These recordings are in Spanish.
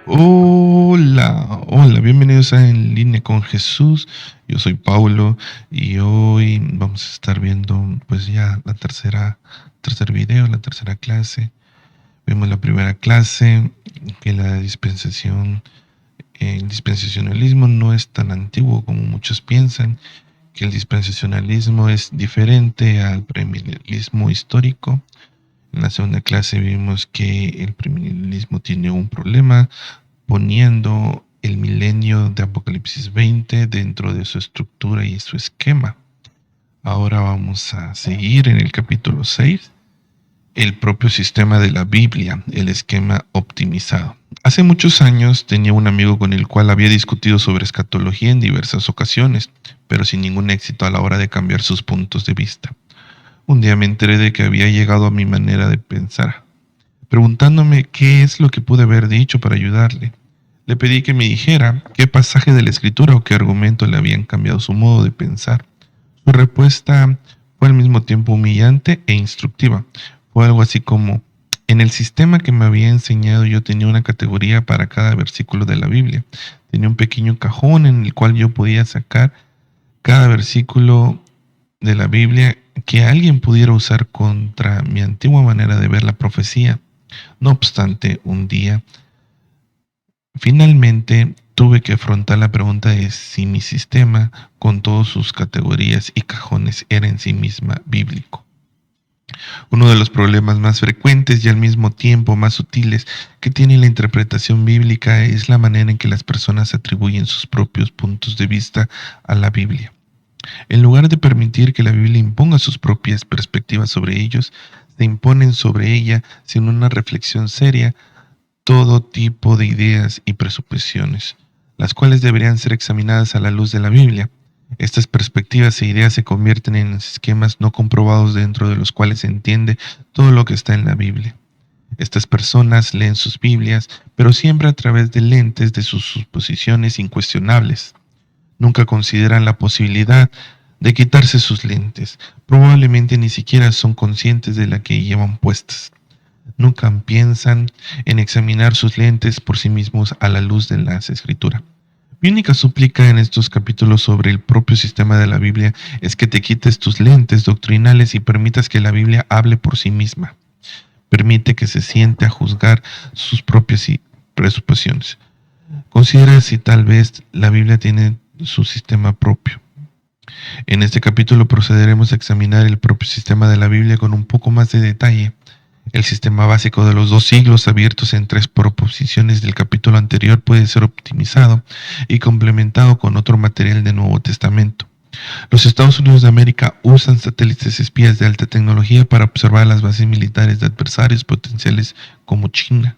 Hola, hola, bienvenidos a En Línea con Jesús. Yo soy Paulo y hoy vamos a estar viendo pues ya tercer video, la tercera clase. Vimos la primera clase, que el dispensacionalismo no es tan antiguo como muchos piensan, que el dispensacionalismo es diferente al premilenialismo histórico. En la segunda clase vimos que el premilenialismo tiene un problema poniendo el milenio de Apocalipsis 20 dentro de su estructura y su esquema. Ahora vamos a seguir en el capítulo 6, el propio sistema de la Biblia, el esquema optimizado. Hace muchos años tenía un amigo con el cual había discutido sobre escatología en diversas ocasiones, pero sin ningún éxito a la hora de cambiar sus puntos de vista. Un día me enteré de que había llegado a mi manera de pensar, preguntándome qué es lo que pude haber dicho para ayudarle. Le pedí que me dijera qué pasaje de la escritura o qué argumento le habían cambiado su modo de pensar. Su respuesta fue al mismo tiempo humillante e instructiva. Fue algo así como: en el sistema que me había enseñado yo tenía una categoría para cada versículo de la Biblia. Tenía un pequeño cajón en el cual yo podía sacar cada versículo de la Biblia que alguien pudiera usar contra mi antigua manera de ver la profecía. No obstante, un día finalmente tuve que afrontar la pregunta de si mi sistema, con todas sus categorías y cajones, era en sí misma bíblico. Uno de los problemas más frecuentes y al mismo tiempo más sutiles que tiene la interpretación bíblica es la manera en que las personas atribuyen sus propios puntos de vista a la Biblia. En lugar de permitir que la Biblia imponga sus propias perspectivas sobre ellos, se imponen sobre ella sin una reflexión seria todo tipo de ideas y presuposiciones, las cuales deberían ser examinadas a la luz de la Biblia. Estas perspectivas e ideas se convierten en esquemas no comprobados dentro de los cuales se entiende todo lo que está en la Biblia. Estas personas leen sus Biblias, pero siempre a través de lentes de sus suposiciones incuestionables. Nunca consideran la posibilidad de quitarse sus lentes. Probablemente ni siquiera son conscientes de la que llevan puestas. Nunca piensan en examinar sus lentes por sí mismos a la luz de las Escrituras. Mi única súplica en estos capítulos sobre el propio sistema de la Biblia es que te quites tus lentes doctrinales y permitas que la Biblia hable por sí misma. Permite que se siente a juzgar sus propias presuposiciones. Considera si tal vez la Biblia tiene su sistema propio. En este capítulo procederemos a examinar el propio sistema de la Biblia con un poco más de detalle. El sistema básico de los dos siglos abiertos en tres proposiciones del capítulo anterior puede ser optimizado y complementado con otro material del Nuevo Testamento. Los Estados Unidos de América usan satélites espías de alta tecnología para observar las bases militares de adversarios potenciales como China.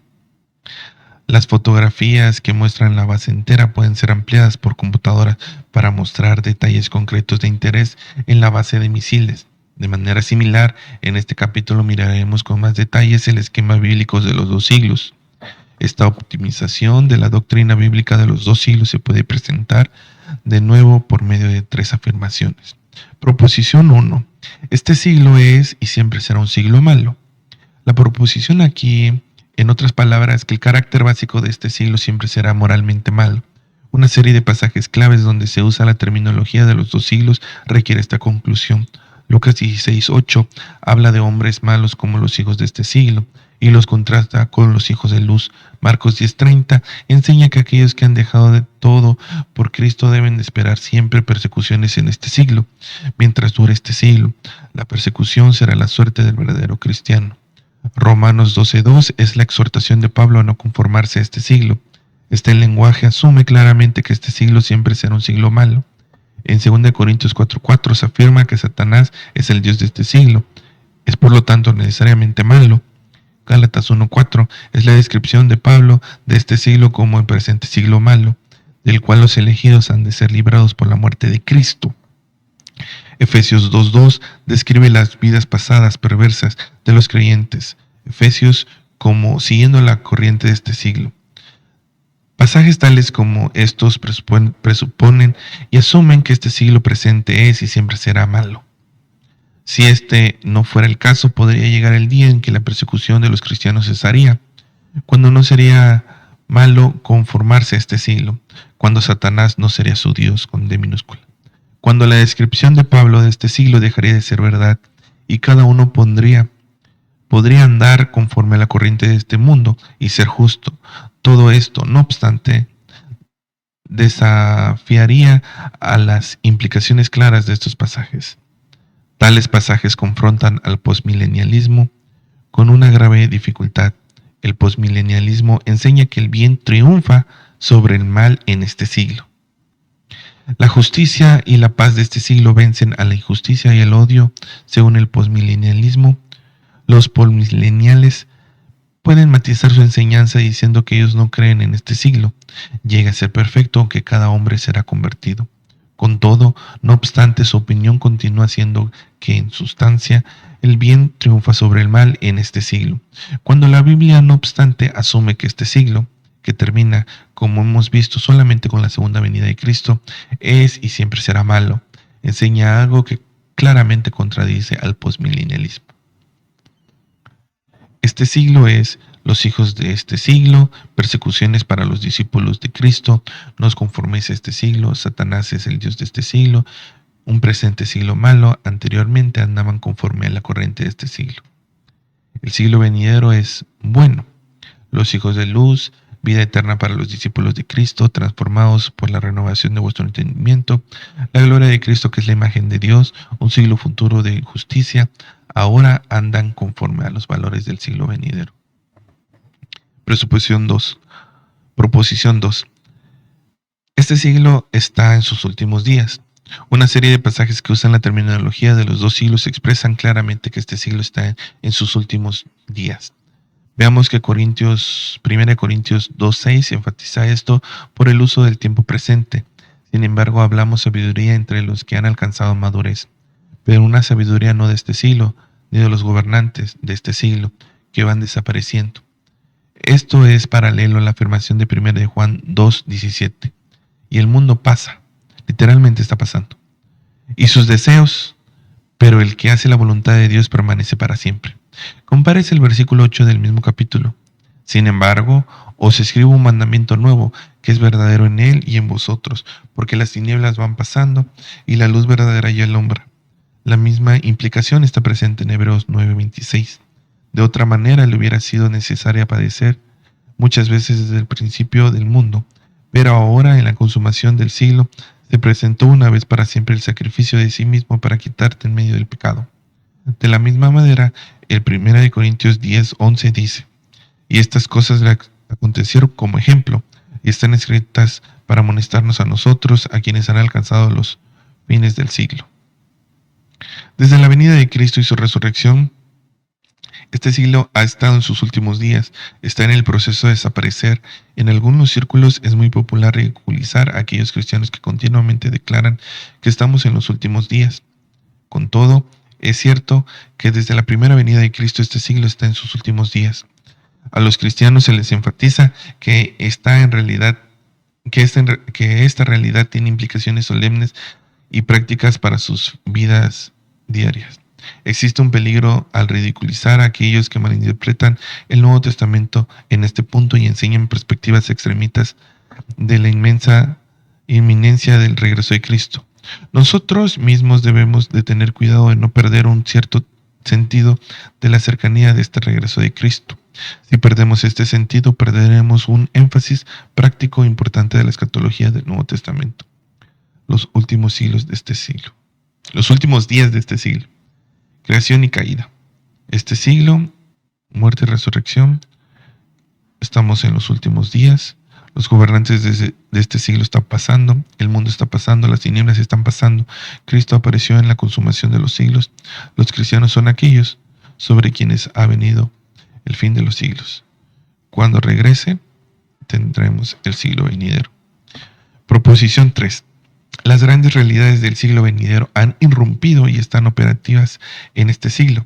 Las fotografías que muestran la base entera pueden ser ampliadas por computadora para mostrar detalles concretos de interés en la base de misiles. De manera similar, en este capítulo miraremos con más detalles el esquema bíblico de los dos siglos. Esta optimización de la doctrina bíblica de los dos siglos se puede presentar de nuevo por medio de tres afirmaciones. Proposición 1. Este siglo es y siempre será un siglo malo. La proposición aquí, en otras palabras, que el carácter básico de este siglo siempre será moralmente malo. Una serie de pasajes claves donde se usa la terminología de los dos siglos requiere esta conclusión. Lucas 16:8 habla de hombres malos como los hijos de este siglo y los contrasta con los hijos de luz. Marcos 10:30 enseña que aquellos que han dejado de todo por Cristo deben de esperar siempre persecuciones en este siglo. Mientras dure este siglo, la persecución será la suerte del verdadero cristiano. Romanos 12:2 es la exhortación de Pablo a no conformarse a este siglo. Este lenguaje asume claramente que este siglo siempre será un siglo malo. En 2 Corintios 4:4 se afirma que Satanás es el Dios de este siglo. Es por lo tanto necesariamente malo. Gálatas 1:4 es la descripción de Pablo de este siglo como el presente siglo malo, del cual los elegidos han de ser librados por la muerte de Cristo. Efesios 2:2 describe las vidas pasadas perversas de los creyentes. Efesios como siguiendo la corriente de este siglo. Pasajes tales como estos presuponen y asumen que este siglo presente es y siempre será malo. Si este no fuera el caso, podría llegar el día en que la persecución de los cristianos cesaría, cuando no sería malo conformarse a este siglo, cuando Satanás no sería su Dios con D minúscula, cuando la descripción de Pablo de este siglo dejaría de ser verdad y cada uno podría andar conforme a la corriente de este mundo y ser justo. Todo esto, no obstante, desafiaría a las implicaciones claras de estos pasajes. Tales pasajes confrontan al posmilenialismo con una grave dificultad. El posmilenialismo enseña que el bien triunfa sobre el mal en este siglo. La justicia y la paz de este siglo vencen a la injusticia y el odio. Según el posmilenialismo, los posmileniales pueden matizar su enseñanza diciendo que ellos no creen en este siglo. Llega a ser perfecto, aunque cada hombre será convertido. Con todo, no obstante, su opinión continúa siendo que, en sustancia, el bien triunfa sobre el mal en este siglo. Cuando la Biblia, no obstante, asume que este siglo, que termina, como hemos visto, solamente con la segunda venida de Cristo, es y siempre será malo, enseña algo que claramente contradice al posmilenialismo. Este siglo es los hijos de este siglo, persecuciones para los discípulos de Cristo, no os conforméis a este siglo, Satanás es el Dios de este siglo, un presente siglo malo, anteriormente andaban conforme a la corriente de este siglo. El siglo venidero es bueno, los hijos de luz, vida eterna para los discípulos de Cristo, transformados por la renovación de vuestro entendimiento, la gloria de Cristo que es la imagen de Dios, un siglo futuro de justicia, ahora andan conforme a los valores del siglo venidero. Proposición 2. Este siglo está en sus últimos días. Una serie de pasajes que usan la terminología de los dos siglos expresan claramente que este siglo está en sus últimos días. Veamos que 1 Corintios 2:6 enfatiza esto por el uso del tiempo presente. Sin embargo, hablamos sabiduría entre los que han alcanzado madurez, pero una sabiduría no de este siglo, ni de los gobernantes de este siglo, que van desapareciendo. Esto es paralelo a la afirmación de 1 de Juan 2:17. Y el mundo pasa, literalmente está pasando, y sus deseos, pero el que hace la voluntad de Dios permanece para siempre. Compárese el versículo 8 del mismo capítulo. Sin embargo, os escribo un mandamiento nuevo, que es verdadero en él y en vosotros, porque las tinieblas van pasando y la luz verdadera ya alumbra. La misma implicación está presente en Hebreos 9:26. De otra manera, le hubiera sido necesario padecer muchas veces desde el principio del mundo, pero ahora, en la consumación del siglo, se presentó una vez para siempre el sacrificio de sí mismo para quitarte en medio del pecado. De la misma manera, el 1 Corintios 10:11 dice: y estas cosas le acontecieron como ejemplo, y están escritas para amonestarnos a nosotros, a quienes han alcanzado los fines del siglo. Desde la venida de Cristo y su resurrección, este siglo ha estado en sus últimos días, está en el proceso de desaparecer. En algunos círculos es muy popular ridiculizar a aquellos cristianos que continuamente declaran que estamos en los últimos días. Con todo, es cierto que desde la primera venida de Cristo este siglo está en sus últimos días. A los cristianos se les enfatiza que esta realidad tiene implicaciones solemnes y prácticas para sus vidas diarias. Existe un peligro al ridiculizar a aquellos que malinterpretan el Nuevo Testamento en este punto y enseñan perspectivas extremistas de la inminencia del regreso de Cristo. Nosotros mismos debemos de tener cuidado de no perder un cierto sentido de la cercanía de este regreso de Cristo. Si perdemos este sentido, perderemos un énfasis práctico importante de la escatología del Nuevo Testamento. Los últimos días de este siglo. Creación y caída. Este siglo, muerte y resurrección. Estamos en los últimos días. Los gobernantes de este siglo están pasando. El mundo está pasando. Las tinieblas están pasando. Cristo apareció en la consumación de los siglos. Los cristianos son aquellos sobre quienes ha venido el fin de los siglos. Cuando regrese, tendremos el siglo venidero. Proposición 3. Las grandes realidades del siglo venidero han irrumpido y están operativas en este siglo.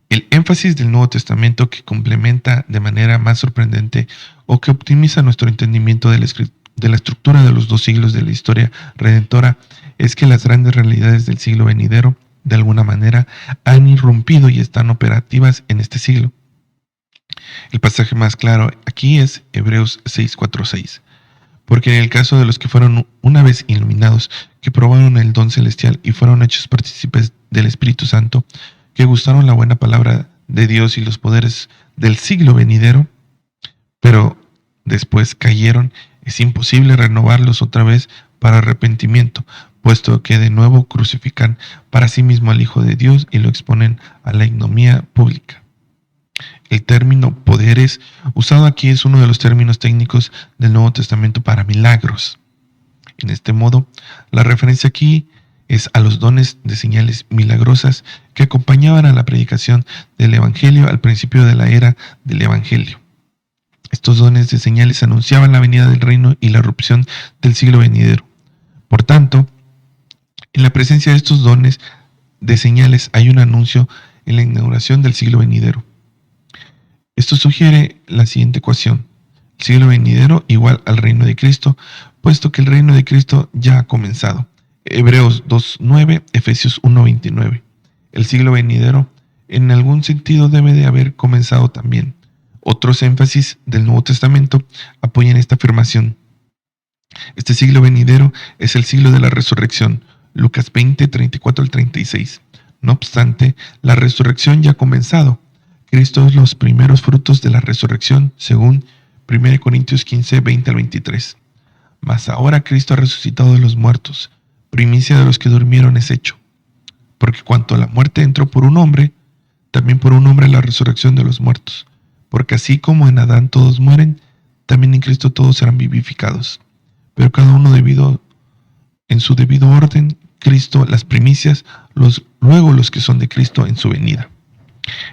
El énfasis del Nuevo Testamento, que complementa de manera más sorprendente o que optimiza nuestro entendimiento de la estructura de los dos siglos de la historia redentora, es que las grandes realidades del siglo venidero de alguna manera han irrumpido y están operativas en este siglo. El pasaje más claro aquí es Hebreos 6:4-6. Porque en el caso de los que fueron una vez iluminados, que probaron el don celestial y fueron hechos partícipes del Espíritu Santo, que gustaron la buena palabra de Dios y los poderes del siglo venidero, pero después cayeron, es imposible renovarlos otra vez para arrepentimiento, puesto que de nuevo crucifican para sí mismo al Hijo de Dios y lo exponen a la ignominia pública. El término poderes usado aquí es uno de los términos técnicos del Nuevo Testamento para milagros. En este modo, la referencia aquí es a los dones de señales milagrosas que acompañaban a la predicación del Evangelio al principio de la era del Evangelio. Estos dones de señales anunciaban la venida del reino y la erupción del siglo venidero. Por tanto, en la presencia de estos dones de señales hay un anuncio en la inauguración del siglo venidero. Esto sugiere la siguiente ecuación: el siglo venidero igual al reino de Cristo, puesto que el reino de Cristo ya ha comenzado. Hebreos 2:9, Efesios 1:29. El siglo venidero en algún sentido debe de haber comenzado también. Otros énfasis del Nuevo Testamento apoyan esta afirmación. Este siglo venidero es el siglo de la resurrección. Lucas 20:34-36. No obstante, la resurrección ya ha comenzado. Cristo es los primeros frutos de la resurrección, según 1 Corintios 15:20-23. Mas ahora Cristo ha resucitado de los muertos, primicia de los que durmieron es hecho. Porque cuanto la muerte entró por un hombre, también por un hombre la resurrección de los muertos. Porque así como en Adán todos mueren, también en Cristo todos serán vivificados. Pero cada uno en su debido orden, Cristo las primicias, luego los que son de Cristo en su venida.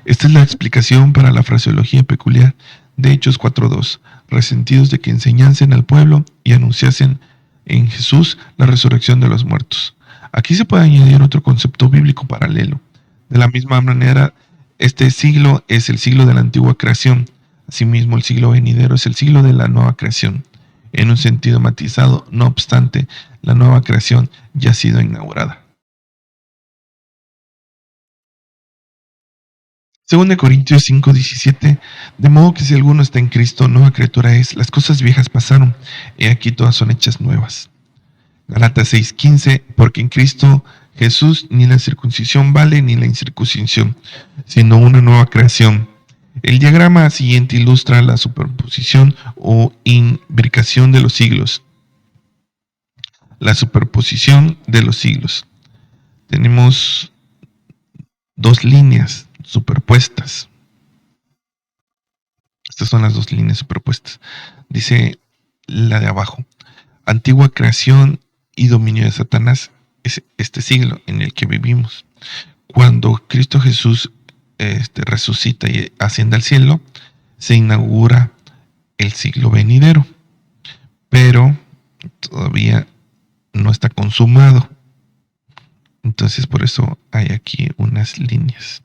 Esta es la explicación para la fraseología peculiar de Hechos 4:2, resentidos de que enseñasen al pueblo y anunciasen en Jesús la resurrección de los muertos. Aquí se puede añadir otro concepto bíblico paralelo. De la misma manera, este siglo es el siglo de la antigua creación. Asimismo, el siglo venidero es el siglo de la nueva creación. En un sentido matizado, no obstante, la nueva creación ya ha sido inaugurada. 2 Corintios 5:17, de modo que si alguno está en Cristo, nueva criatura es, las cosas viejas pasaron, y aquí todas son hechas nuevas. Gálatas 6:15, porque en Cristo Jesús ni la circuncisión vale ni la incircuncisión, sino una nueva creación. El diagrama siguiente ilustra la superposición o imbricación de los siglos. La superposición de los siglos. Tenemos dos líneas superpuestas. Estas son las dos líneas superpuestas. Dice la de abajo: antigua creación y dominio de Satanás es este siglo en el que vivimos. Cuando Cristo Jesús resucita y asciende al cielo, se inaugura el siglo venidero, pero todavía no está consumado. Entonces por eso hay aquí unas líneas.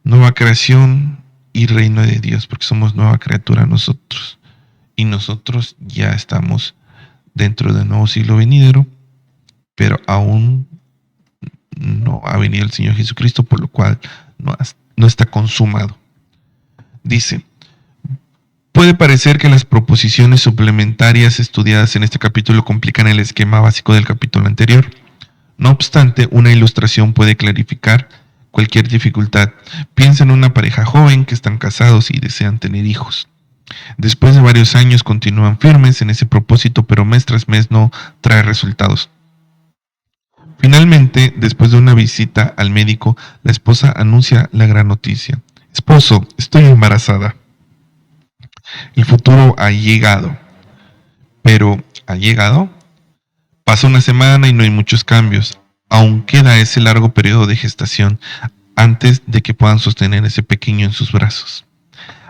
Nueva creación y reino de Dios, porque somos nueva criatura nosotros. Y nosotros ya estamos dentro del nuevo siglo venidero, pero aún no ha venido el Señor Jesucristo, por lo cual no está consumado. Dice: puede parecer que las proposiciones suplementarias estudiadas en este capítulo complican el esquema básico del capítulo anterior. No obstante, una ilustración puede clarificar cualquier dificultad. Piensa en una pareja joven que están casados y desean tener hijos. Después de varios años continúan firmes en ese propósito, pero mes tras mes no trae resultados. Finalmente, después de una visita al médico, la esposa anuncia la gran noticia: esposo, estoy embarazada. El futuro ha llegado. Pero, ¿ha llegado? Pasa una semana y no hay muchos cambios. Aún queda ese largo periodo de gestación antes de que puedan sostener ese pequeño en sus brazos.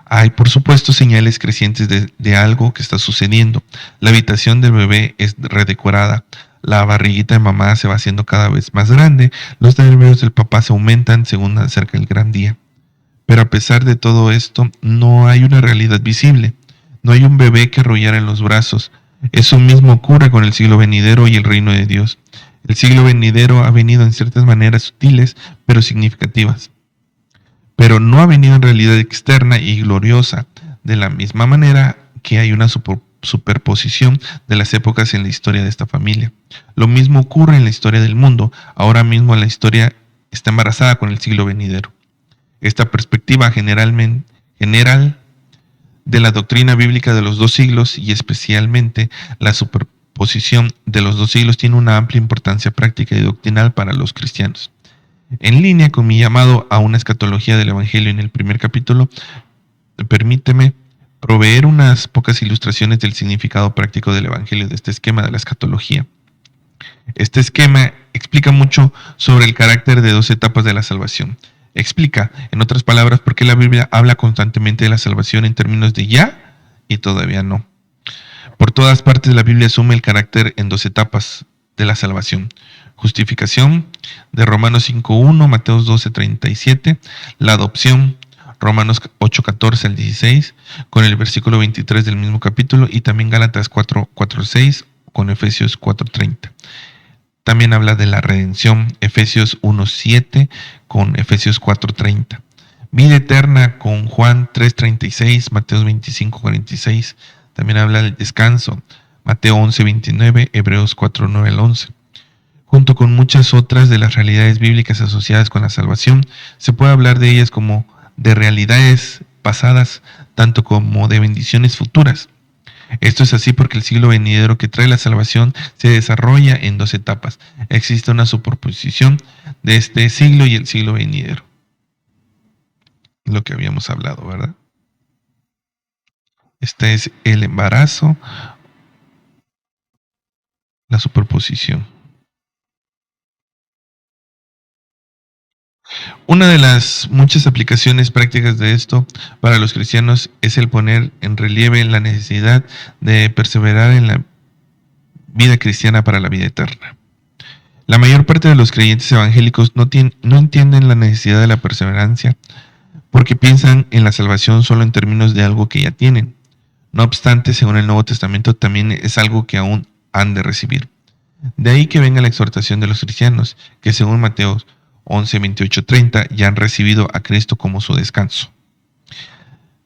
Hay, por supuesto, señales crecientes de algo que está sucediendo. La habitación del bebé es redecorada. La barriguita de mamá se va haciendo cada vez más grande. Los nervios del papá se aumentan según acerca el gran día. Pero a pesar de todo esto, no hay una realidad visible. No hay un bebé que arrullar en los brazos. Eso mismo ocurre con el siglo venidero y el reino de Dios. El siglo venidero ha venido en ciertas maneras sutiles, pero significativas. Pero no ha venido en realidad externa y gloriosa, de la misma manera que hay una superposición de las épocas en la historia de esta familia. Lo mismo ocurre en la historia del mundo. Ahora mismo la historia está embarazada con el siglo venidero. Esta perspectiva general de la doctrina bíblica de los dos siglos y especialmente la superposición de los dos siglos tiene una amplia importancia práctica y doctrinal para los cristianos. En línea con mi llamado a una escatología del Evangelio en el primer capítulo, permíteme proveer unas pocas ilustraciones del significado práctico del Evangelio de este esquema de la escatología. Este esquema explica mucho sobre el carácter de dos etapas de la salvación. Explica, en otras palabras, por qué la Biblia habla constantemente de la salvación en términos de ya y todavía no. Por todas partes la Biblia asume el carácter en dos etapas de la salvación. Justificación, de Romanos 5.1, Mateos 12.37, la adopción, Romanos 8.14 al 16, con el versículo 23 del mismo capítulo, y también Gálatas 4.6 con Efesios 4.30. También habla de la redención, Efesios 1.7 con Efesios 4.30. Vida eterna con Juan 3.36, Mateo 25.46. También habla del descanso, Mateo 11.29, Hebreos 4.9 al 11. Junto con muchas otras de las realidades bíblicas asociadas con la salvación, se puede hablar de ellas como de realidades pasadas, tanto como de bendiciones futuras. Esto es así porque el siglo venidero que trae la salvación se desarrolla en dos etapas. Existe una superposición de este siglo y el siglo venidero. Lo que habíamos hablado, ¿verdad? Este es el embarazo, la superposición. Una de las muchas aplicaciones prácticas de esto para los cristianos es el poner en relieve la necesidad de perseverar en la vida cristiana para la vida eterna. La mayor parte de los creyentes evangélicos no entienden la necesidad de la perseverancia porque piensan en la salvación solo en términos de algo que ya tienen. No obstante, según el Nuevo Testamento, también es algo que aún han de recibir. De ahí que venga la exhortación de los cristianos, que según Mateo 11, 28, 30, ya han recibido a Cristo como su descanso.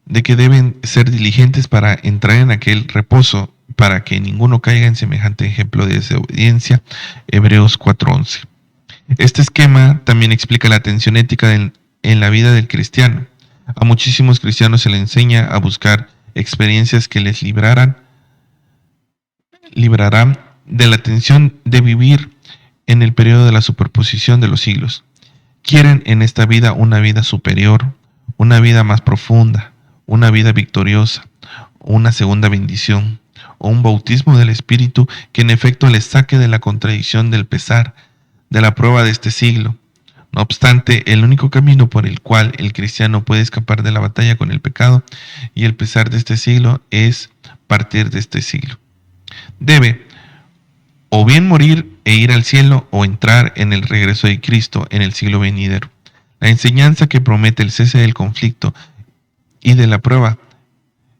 De que deben ser diligentes para entrar en aquel reposo, para que ninguno caiga en semejante ejemplo de desobediencia. Hebreos 4:11. Este esquema también explica la tensión ética en la vida del cristiano. A muchísimos cristianos se les enseña a buscar experiencias que les librarán de la tensión de vivir en el periodo de la superposición de los siglos. Quieren en esta vida una vida superior, una vida más profunda, una vida victoriosa, una segunda bendición, o un bautismo del Espíritu que en efecto les saque de la contradicción del pesar, de la prueba de este siglo. No obstante, el único camino por el cual el cristiano puede escapar de la batalla con el pecado y el pesar de este siglo es partir de este siglo. Debe o bien morir e ir al cielo o entrar en el regreso de Cristo en el siglo venidero. La enseñanza que promete el cese del conflicto y de la prueba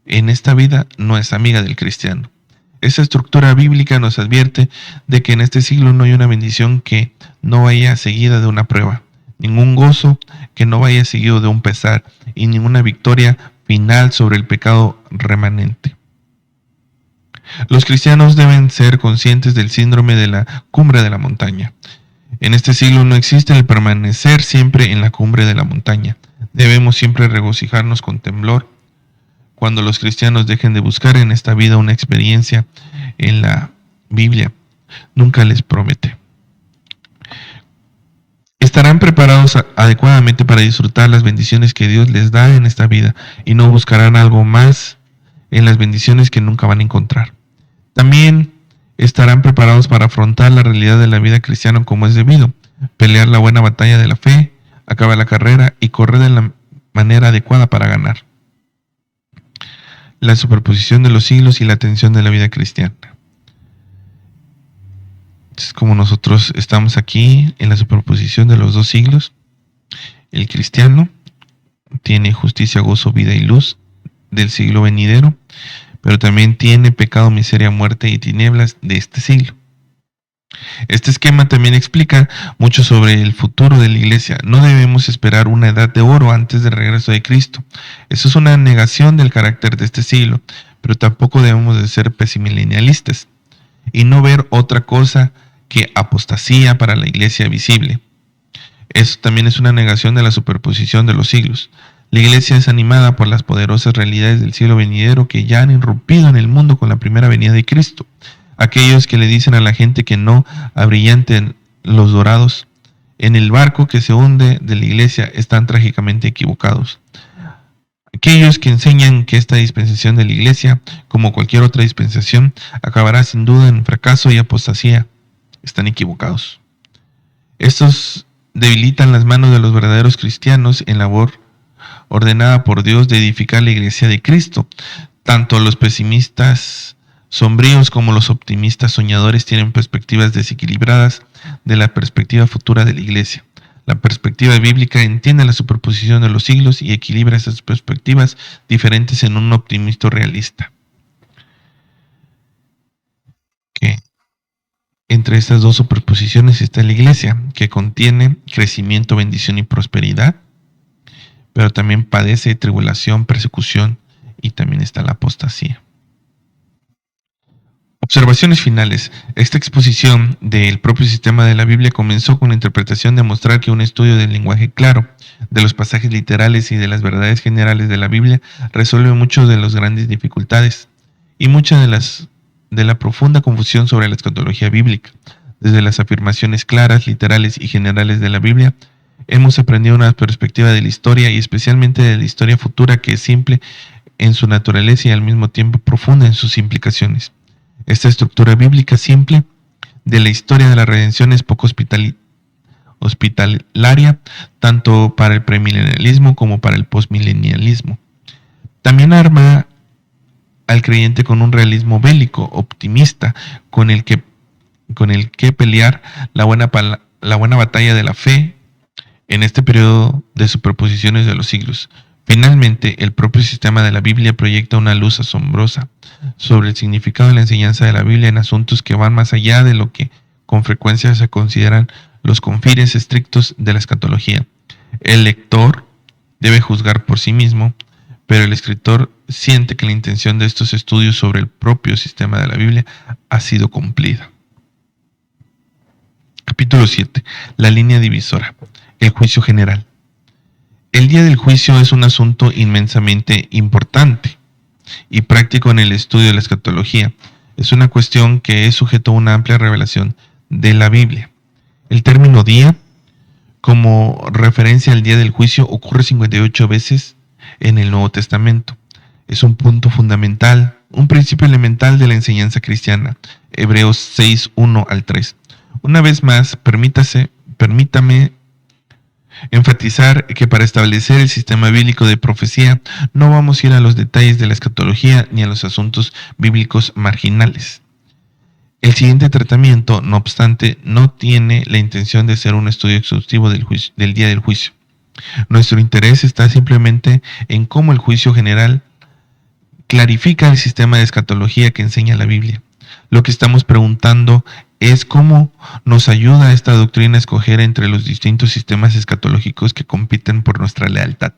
en esta vida no es amiga del cristiano. Esa estructura bíblica nos advierte de que en este siglo no hay una bendición que no vaya seguida de una prueba, ningún gozo que no vaya seguido de un pesar y ninguna victoria final sobre el pecado remanente. Los cristianos deben ser conscientes del síndrome de la cumbre de la montaña. En este siglo no existe el permanecer siempre en la cumbre de la montaña. Debemos siempre regocijarnos con temblor cuando los cristianos dejen de buscar en esta vida una experiencia en la Biblia. Nunca les promete. Estarán preparados adecuadamente para disfrutar las bendiciones que Dios les da en esta vida y no buscarán algo más en las bendiciones que nunca van a encontrar. También estarán preparados para afrontar la realidad de la vida cristiana como es debido, pelear la buena batalla de la fe, acabar la carrera y correr de la manera adecuada para ganar. La superposición de los siglos y la tensión de la vida cristiana. Es como nosotros estamos aquí en la superposición de los dos siglos. El cristiano tiene justicia, gozo, vida y luz del siglo venidero, pero también tiene pecado, miseria, muerte y tinieblas de este siglo. Este esquema también explica mucho sobre el futuro de la iglesia. No debemos esperar una edad de oro antes del regreso de Cristo. Eso es una negación del carácter de este siglo, pero tampoco debemos de ser pesimilenialistas y no ver otra cosa que apostasía para la iglesia visible. Eso también es una negación de la superposición de los siglos. La iglesia es animada por las poderosas realidades del siglo venidero que ya han irrumpido en el mundo con la primera venida de Cristo. Aquellos que le dicen a la gente que no abrillanten los dorados en el barco que se hunde de la iglesia están trágicamente equivocados. Aquellos que enseñan que esta dispensación de la iglesia, como cualquier otra dispensación, acabará sin duda en fracaso y apostasía, están equivocados. Estos debilitan las manos de los verdaderos cristianos en labor ordenada por Dios de edificar la iglesia de Cristo. Tanto los pesimistas sombríos como los optimistas soñadores tienen perspectivas desequilibradas de la perspectiva futura de la iglesia. La perspectiva bíblica entiende la superposición de los siglos y equilibra esas perspectivas diferentes en un optimismo realista. Que entre estas dos superposiciones está la iglesia, que contiene crecimiento, bendición y prosperidad, pero también padece tribulación, persecución y también está la apostasía. Observaciones finales. Esta exposición del propio sistema de la Biblia comenzó con la interpretación de mostrar que un estudio del lenguaje claro, de los pasajes literales y de las verdades generales de la Biblia resuelve muchas de las grandes dificultades y mucha de la profunda confusión sobre la escatología bíblica. Desde las afirmaciones claras, literales y generales de la Biblia, hemos aprendido una perspectiva de la historia y especialmente de la historia futura que es simple en su naturaleza y al mismo tiempo profunda en sus implicaciones. Esta estructura bíblica simple de la historia de la redención es poco hospitalaria tanto para el premilenialismo como para el postmilenialismo. También arma al creyente con un realismo bélico, optimista, con el que pelear la buena batalla de la fe en este periodo de superposiciones de los siglos. Finalmente, el propio sistema de la Biblia proyecta una luz asombrosa sobre el significado de la enseñanza de la Biblia en asuntos que van más allá de lo que con frecuencia se consideran los confines estrictos de la escatología. El lector debe juzgar por sí mismo, pero el escritor siente que la intención de estos estudios sobre el propio sistema de la Biblia ha sido cumplida. Capítulo 7. La línea divisora. El juicio general. El día del juicio es un asunto inmensamente importante y práctico en el estudio de la escatología. Es una cuestión que es sujeto a una amplia revelación de la Biblia. El término día, como referencia al día del juicio, ocurre 58 veces en el Nuevo Testamento. Es un punto fundamental, un principio elemental de la enseñanza cristiana. Hebreos 6, 1 al 3. Una vez más, permítame enfatizar que para establecer el sistema bíblico de profecía no vamos a ir a los detalles de la escatología ni a los asuntos bíblicos marginales. El siguiente tratamiento, no obstante, no tiene la intención de ser un estudio exhaustivo del día del juicio. Nuestro interés está simplemente en cómo el juicio general clarifica el sistema de escatología que enseña la Biblia. Lo que estamos preguntando es cómo nos ayuda esta doctrina a escoger entre los distintos sistemas escatológicos que compiten por nuestra lealtad.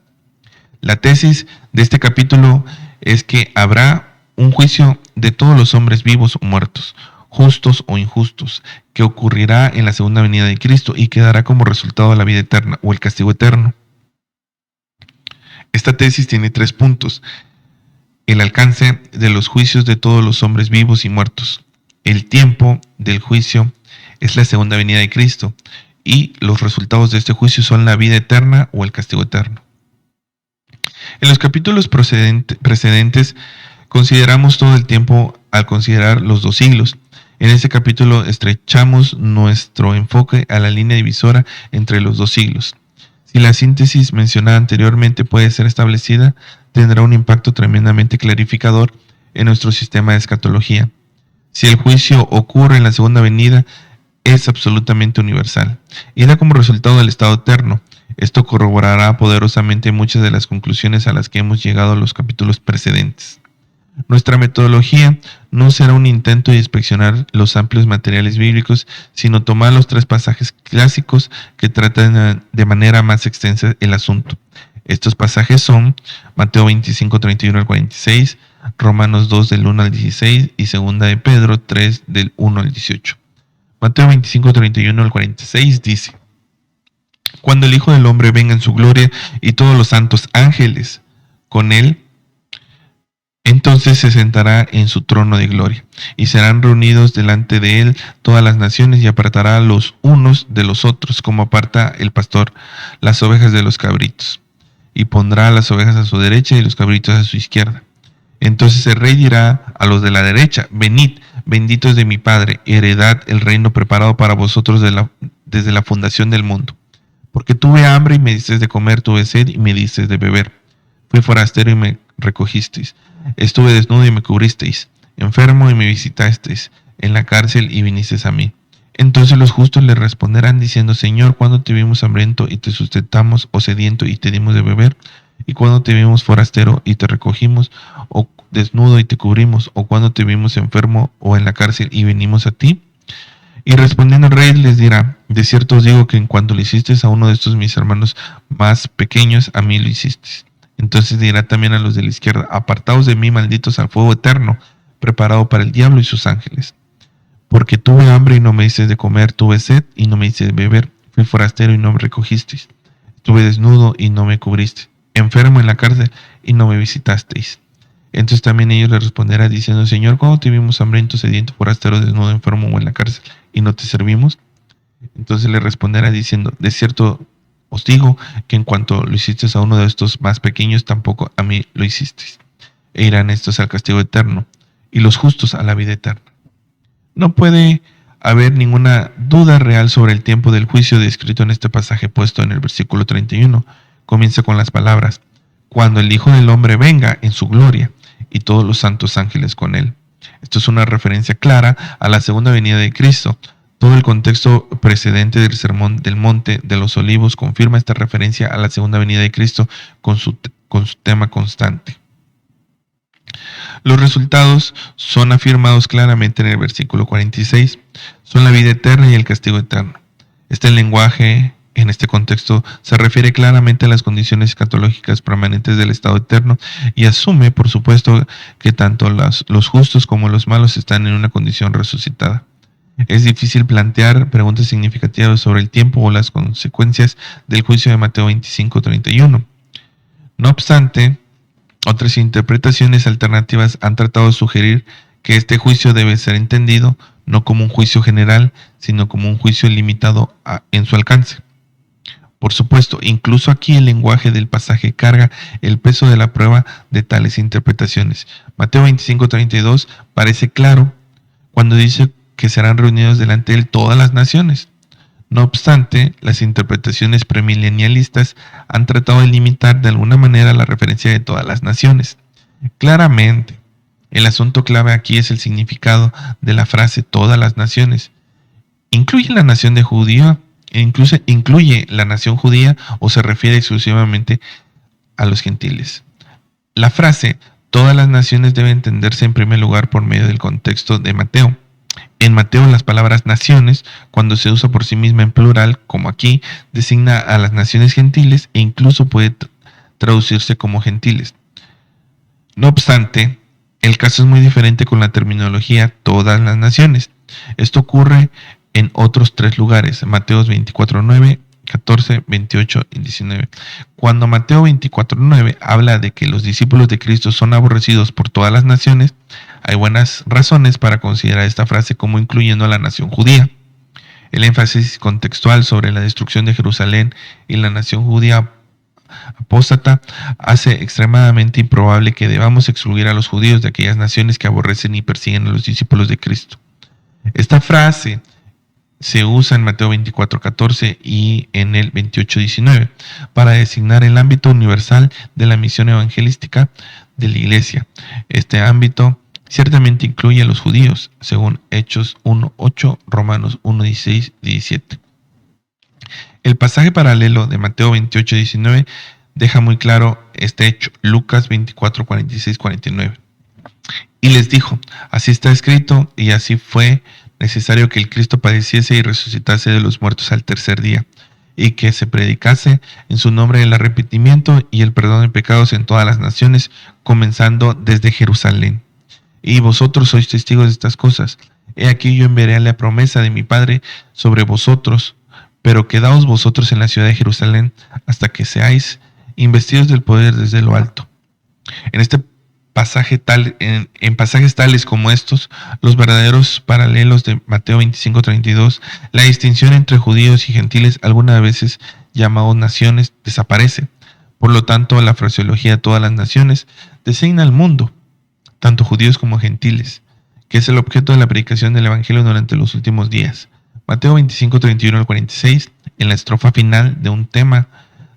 La tesis de este capítulo es que habrá un juicio de todos los hombres vivos o muertos, justos o injustos, que ocurrirá en la segunda venida de Cristo y que dará como resultado la vida eterna o el castigo eterno. Esta tesis tiene 3 puntos. El alcance de los juicios de todos los hombres vivos y muertos. El tiempo del juicio es la segunda venida de Cristo y los resultados de este juicio son la vida eterna o el castigo eterno. En los capítulos precedentes consideramos todo el tiempo al considerar los 2 siglos. En este capítulo estrechamos nuestro enfoque a la línea divisora entre los 2 siglos. Si la síntesis mencionada anteriormente puede ser establecida, tendrá un impacto tremendamente clarificador en nuestro sistema de escatología. Si el juicio ocurre en la segunda venida, es absolutamente universal y da como resultado el estado eterno. Esto corroborará poderosamente muchas de las conclusiones a las que hemos llegado en los capítulos precedentes. Nuestra metodología no será un intento de inspeccionar los amplios materiales bíblicos, sino tomar los 3 pasajes clásicos que tratan de manera más extensa el asunto. Estos pasajes son Mateo 25, 31 al 46, Romanos 2 del 1 al 16 y 2 de Pedro 3 del 1 al 18. Mateo 25, 31 al 46 dice: Cuando el Hijo del Hombre venga en su gloria y todos los santos ángeles con él, entonces se sentará en su trono de gloria, y serán reunidos delante de él todas las naciones, y apartará los unos de los otros, como aparta el pastor las ovejas de los cabritos, y pondrá las ovejas a su derecha y los cabritos a su izquierda. Entonces el rey dirá a los de la derecha: Venid, benditos de mi Padre, heredad el reino preparado para vosotros desde la fundación del mundo. Porque tuve hambre y me disteis de comer, tuve sed y me disteis de beber. Fui forastero y me recogisteis. Estuve desnudo y me cubristeis, enfermo y me visitasteis, en la cárcel y vinisteis a mí. Entonces los justos le responderán diciendo: Señor, ¿cuándo te vimos hambriento y te sustentamos, o sediento y te dimos de beber? ¿Y cuándo te vimos forastero y te recogimos, o desnudo y te cubrimos? ¿O cuándo te vimos enfermo o en la cárcel y venimos a ti? Y respondiendo el rey les dirá: De cierto os digo que en cuanto le hicisteis a uno de estos mis hermanos más pequeños, a mí lo hicisteis. Entonces dirá también a los de la izquierda: Apartaos de mí, malditos, al fuego eterno, preparado para el diablo y sus ángeles. Porque tuve hambre y no me disteis de comer, tuve sed y no me disteis de beber, fui forastero y no me recogisteis, estuve desnudo y no me cubristeis, enfermo en la cárcel y no me visitasteis. Entonces también ellos le responderán diciendo: Señor, ¿cuándo te vimos hambriento, sediento, forastero, desnudo, enfermo o en la cárcel y no te servimos? Entonces le responderá diciendo: De cierto os digo que en cuanto lo hicisteis a uno de estos más pequeños, tampoco a mí lo hicisteis. E irán estos al castigo eterno, y los justos a la vida eterna. No puede haber ninguna duda real sobre el tiempo del juicio descrito en este pasaje puesto en el versículo 31. Comienza con las palabras: Cuando el Hijo del Hombre venga en su gloria, y todos los santos ángeles con él. Esto es una referencia clara a la segunda venida de Cristo. Todo el contexto precedente del Sermón del Monte de los Olivos confirma esta referencia a la segunda venida de Cristo con su tema constante. Los resultados son afirmados claramente en el versículo 46. Son la vida eterna y el castigo eterno. Este lenguaje, en este contexto, se refiere claramente a las condiciones escatológicas permanentes del estado eterno y asume, por supuesto, que tanto los justos como los malos están en una condición resucitada. Es difícil plantear preguntas significativas sobre el tiempo o las consecuencias del juicio de Mateo 25:31. No obstante, otras interpretaciones alternativas han tratado de sugerir que este juicio debe ser entendido no como un juicio general, sino como un juicio limitado en su alcance. Por supuesto, incluso aquí el lenguaje del pasaje carga el peso de la prueba de tales interpretaciones. Mateo 25:32 parece claro cuando dice que serán reunidos delante de él todas las naciones. No obstante, las interpretaciones premilenialistas han tratado de limitar de alguna manera la referencia de todas las naciones. Claramente, el asunto clave aquí es el significado de la frase todas las naciones. ¿Incluye la nación de judía? ¿Incluye la nación judía o se refiere exclusivamente a los gentiles? La frase todas las naciones debe entenderse en primer lugar por medio del contexto de Mateo. En Mateo, las palabras naciones, cuando se usa por sí misma en plural, como aquí, designa a las naciones gentiles e incluso puede traducirse como gentiles. No obstante, el caso es muy diferente con la terminología todas las naciones. Esto ocurre en otros 3 lugares: Mateo 24:9, 14, 28 y 19. Cuando Mateo 24:9 habla de que los discípulos de Cristo son aborrecidos por todas las naciones, hay buenas razones para considerar esta frase como incluyendo a la nación judía. El énfasis contextual sobre la destrucción de Jerusalén y la nación judía apóstata hace extremadamente improbable que debamos excluir a los judíos de aquellas naciones que aborrecen y persiguen a los discípulos de Cristo. Esta frase se usa en Mateo 24:14 y en el 28:19 para designar el ámbito universal de la misión evangelística de la Iglesia. Este ámbito ciertamente incluye a los judíos, según Hechos 1:8, Romanos 1:16 y 17. El pasaje paralelo de Mateo 28:19 deja muy claro este hecho: Lucas 24:46-49. Y les dijo, así está escrito, y así fue necesario que el Cristo padeciese y resucitase de los muertos al tercer día, y que se predicase en su nombre el arrepentimiento y el perdón de pecados en todas las naciones, comenzando desde Jerusalén. Y vosotros sois testigos de estas cosas. He aquí yo enviaré la promesa de mi Padre sobre vosotros, pero quedaos vosotros en la ciudad de Jerusalén hasta que seáis investidos del poder desde lo alto. En este pasaje en pasajes tales como estos, los verdaderos paralelos de Mateo 25:32, la distinción entre judíos y gentiles, algunas veces llamados naciones, desaparece. Por lo tanto, la fraseología de todas las naciones designa al mundo, tanto judíos como gentiles, que es el objeto de la predicación del Evangelio durante los últimos días. Mateo 25:31 al 46, en la estrofa final de un tema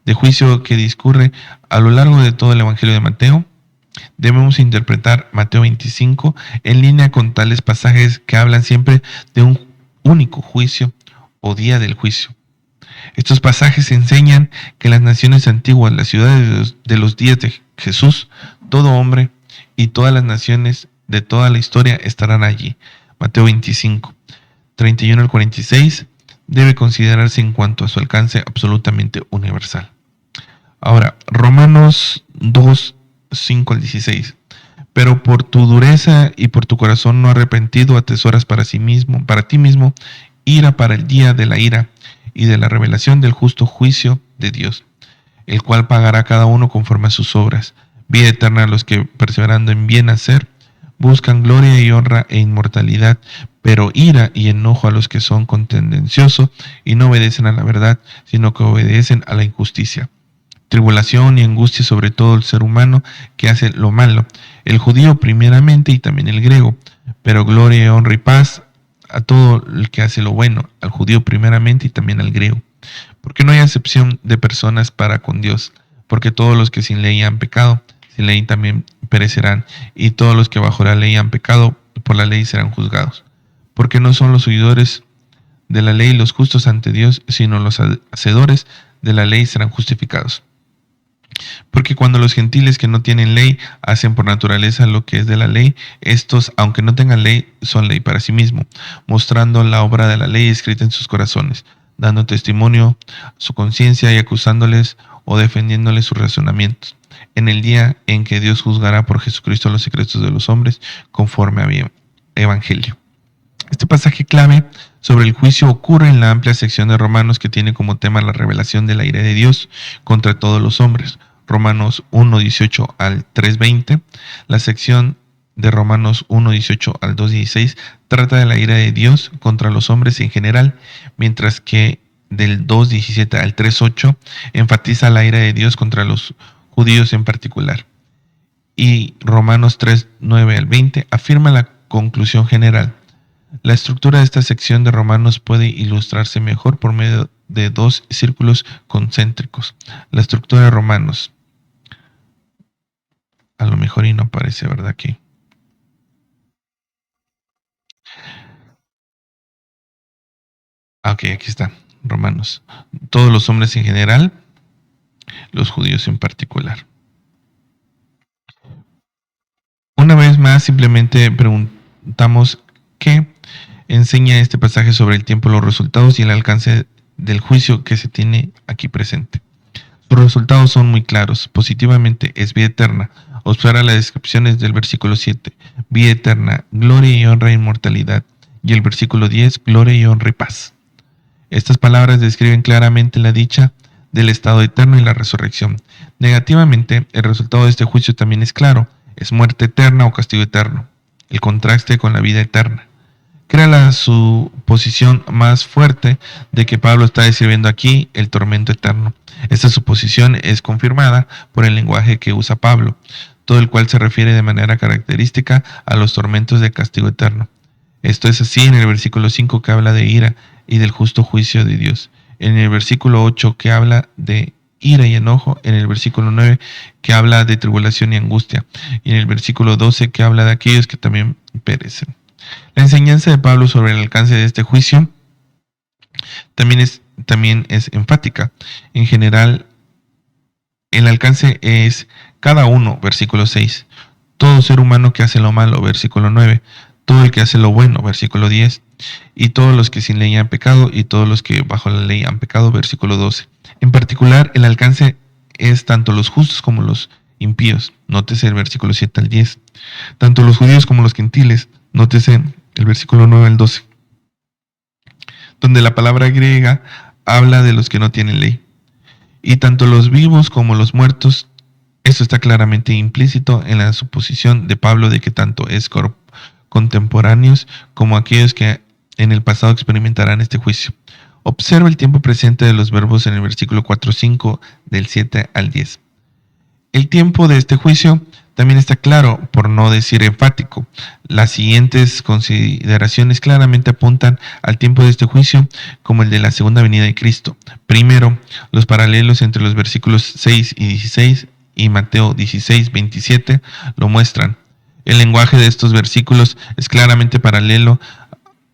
de juicio que discurre a lo largo de todo el Evangelio de Mateo, debemos interpretar Mateo 25 en línea con tales pasajes que hablan siempre de un único juicio o día del juicio. Estos pasajes enseñan que las naciones antiguas, las ciudades de los días de Jesús, todo hombre y todas las naciones de toda la historia estarán allí. Mateo 25, 31 al 46 debe considerarse en cuanto a su alcance absolutamente universal. Ahora, Romanos 2, 5 al 16. Pero por tu dureza y por tu corazón no arrepentido atesoras para ti mismo, ira para el día de la ira y de la revelación del justo juicio de Dios, el cual pagará a cada uno conforme a sus obras. Vida eterna a los que, perseverando en bien hacer, buscan gloria y honra e inmortalidad, pero ira y enojo a los que son contenciosos y no obedecen a la verdad, sino que obedecen a la injusticia. Tribulación y angustia sobre todo el ser humano que hace lo malo, el judío primeramente y también el griego, pero gloria, honra y paz a todo el que hace lo bueno, al judío primeramente y también al griego. Porque no hay acepción de personas para con Dios, porque todos los que sin ley han pecado, sin ley también perecerán, y todos los que bajo la ley han pecado, por la ley serán juzgados. Porque no son los oidores de la ley los justos ante Dios, sino los hacedores de la ley serán justificados. Porque cuando los gentiles que no tienen ley hacen por naturaleza lo que es de la ley, estos, aunque no tengan ley, son ley para sí mismos, mostrando la obra de la ley escrita en sus corazones, dando testimonio a su conciencia y acusándoles o defendiéndoles sus razonamientos, en el día en que Dios juzgará por Jesucristo los secretos de los hombres, conforme a Evangelio. Este pasaje clave sobre el juicio ocurre en la amplia sección de Romanos que tiene como tema la revelación de la ira de Dios contra todos los hombres. Romanos 1:18 al 3:20. La sección de Romanos 1:18 al 2:16 trata de la ira de Dios contra los hombres en general, mientras que del 2:17 al 3:8 enfatiza la ira de Dios contra los judíos en particular. Y Romanos 3:9 al 20 afirma la conclusión general. La estructura de esta sección de Romanos puede ilustrarse mejor por medio de dos círculos concéntricos. La estructura de Romanos. A lo mejor y no aparece, ¿verdad? Aquí. Ok, aquí está. Romanos. Todos los hombres en general, los judíos en particular. Una vez más, simplemente preguntamos qué enseña este pasaje sobre el tiempo, los resultados y el alcance del juicio que se tiene aquí presente. Sus resultados son muy claros. Positivamente es vida eterna. Observa las descripciones del versículo 7. Vida eterna, gloria y honra e inmortalidad. Y el versículo 10, gloria y honra y paz. Estas palabras describen claramente la dicha del estado eterno y la resurrección. Negativamente, el resultado de este juicio también es claro. Es muerte eterna o castigo eterno. El contraste con la vida eterna. Crea la suposición más fuerte de que Pablo está describiendo aquí el tormento eterno. Esta suposición es confirmada por el lenguaje que usa Pablo, todo el cual se refiere de manera característica a los tormentos de castigo eterno. Esto es así en el versículo 5 que habla de ira y del justo juicio de Dios, en el versículo 8 que habla de ira y enojo, en el versículo 9 que habla de tribulación y angustia, y en el versículo 12 que habla de aquellos que también perecen. La enseñanza de Pablo sobre el alcance de este juicio también es enfática. En general, el alcance es cada uno, versículo 6. todo ser humano que hace lo malo, versículo 9, todo el que hace lo bueno, versículo 10, y todos los que sin ley han pecado, y todos los que bajo la ley han pecado, versículo 12. En particular, el alcance es tanto los justos como los impíos, nótese el versículo 7 al 10, tanto los judíos como los gentiles, nótese el versículo 9 al 12, donde la palabra griega habla de los que no tienen ley, y tanto los vivos como los muertos. Esto está claramente implícito en la suposición de Pablo de que tanto es contemporáneos como aquellos que en el pasado experimentarán este juicio. Observa el tiempo presente de los verbos en el versículo 4-5 del 7 al 10. El tiempo de este juicio también está claro, por no decir enfático. Las siguientes consideraciones claramente apuntan al tiempo de este juicio como el de la segunda venida de Cristo. Primero, los paralelos entre los versículos 6 y 16 y Mateo 16-27 lo muestran. El lenguaje de estos versículos es claramente paralelo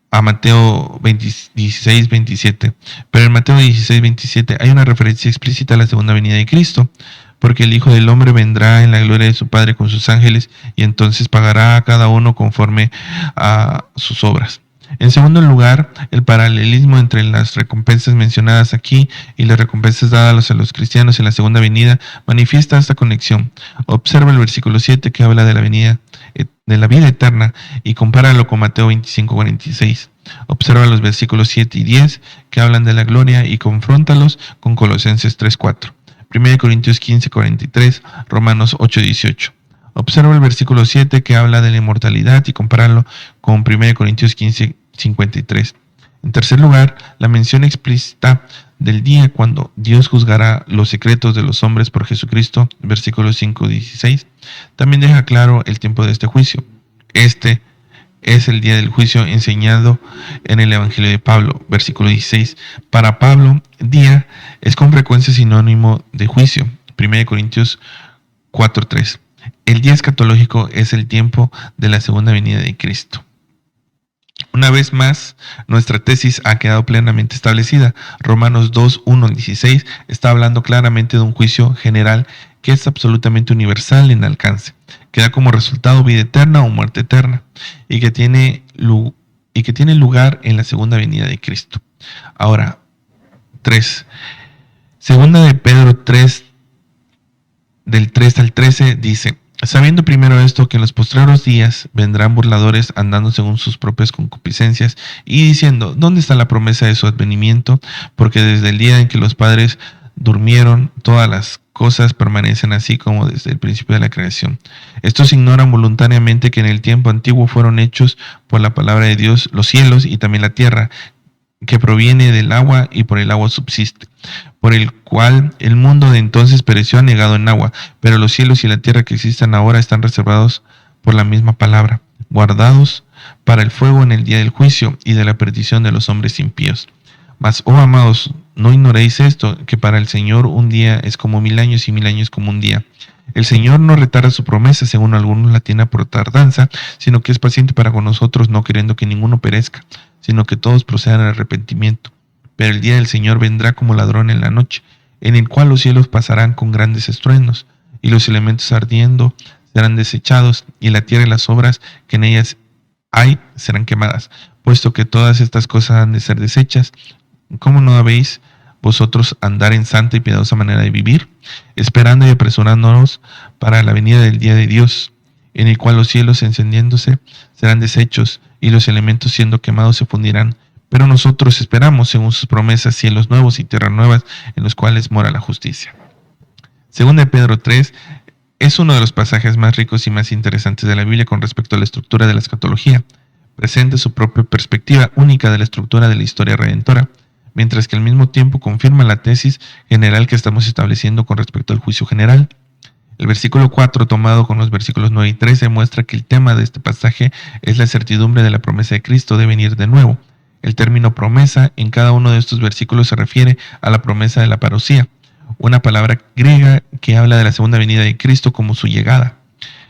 a Mateo 16-27, pero en Mateo 16-27 hay una referencia explícita a la segunda venida de Cristo, porque el Hijo del Hombre vendrá en la gloria de su Padre con sus ángeles y entonces pagará a cada uno conforme a sus obras. En segundo lugar, el paralelismo entre las recompensas mencionadas aquí y las recompensas dadas a los cristianos en la segunda venida manifiesta esta conexión. Observa el versículo 7 que habla de la venida de la vida eterna y compáralo con Mateo 25-46. Observa los versículos 7 y 10 que hablan de la gloria y confróntalos con Colosenses 3:4, 1 Corintios 15:43, Romanos 8:18. Observa el versículo 7 que habla de la inmortalidad y compáralo con 1 Corintios 15:53. En tercer lugar, la mención explícita del día cuando Dios juzgará los secretos de los hombres por Jesucristo, versículos 5-16, también deja claro el tiempo de este juicio. Este es el día del juicio enseñado en el Evangelio de Pablo, versículo 16. Para Pablo, día es con frecuencia sinónimo de juicio, 1 Corintios 4:3. El día escatológico es el tiempo de la segunda venida de Cristo. Una vez más, nuestra tesis ha quedado plenamente establecida. Romanos 2:1-16 está hablando claramente de un juicio general que es absolutamente universal en alcance, que da como resultado vida eterna o muerte eterna, y que tiene lugar en la segunda venida de Cristo. Ahora, 3. Segunda de Pedro 3, del 3 al 13, dice: sabiendo primero esto, que en los postreros días vendrán burladores andando según sus propias concupiscencias y diciendo: ¿dónde está la promesa de su advenimiento? Porque desde el día en que los padres durmieron, todas las cosas permanecen así como desde el principio de la creación. Estos ignoran voluntariamente que en el tiempo antiguo fueron hechos por la palabra de Dios los cielos y también la tierra, que proviene del agua y por el agua subsiste, por el cual el mundo de entonces pereció anegado en agua, pero los cielos y la tierra que existen ahora están reservados por la misma palabra, guardados para el fuego en el día del juicio y de la perdición de los hombres impíos. Mas, oh amados, no ignoréis esto, que para el Señor un día es como 1000 años y 1000 años como un día. El Señor no retarda su promesa, según algunos la tienen por tardanza, sino que es paciente para con nosotros, no queriendo que ninguno perezca, sino que todos procedan al arrepentimiento. Pero el día del Señor vendrá como ladrón en la noche, en el cual los cielos pasarán con grandes estruendos, y los elementos ardiendo serán desechados, y la tierra y las obras que en ellas hay serán quemadas. Puesto que todas estas cosas han de ser deshechas, ¿cómo no habéis vosotros andar en santa y piadosa manera de vivir, esperando y apresurándonos para la venida del día de Dios, en el cual los cielos encendiéndose serán deshechos, y los elementos siendo quemados se fundirán? Pero nosotros esperamos, según sus promesas, cielos nuevos y tierras nuevas, en los cuales mora la justicia. Segunda de Pedro 3 es uno de los pasajes más ricos y más interesantes de la Biblia con respecto a la estructura de la escatología. Presenta su propia perspectiva única de la estructura de la historia redentora, mientras que al mismo tiempo confirma la tesis general que estamos estableciendo con respecto al juicio general. El versículo 4, tomado con los versículos 9 y 13, muestra que el tema de este pasaje es la certidumbre de la promesa de Cristo de venir de nuevo. El término promesa en cada uno de estos versículos se refiere a la promesa de la parusía, una palabra griega que habla de la segunda venida de Cristo como su llegada.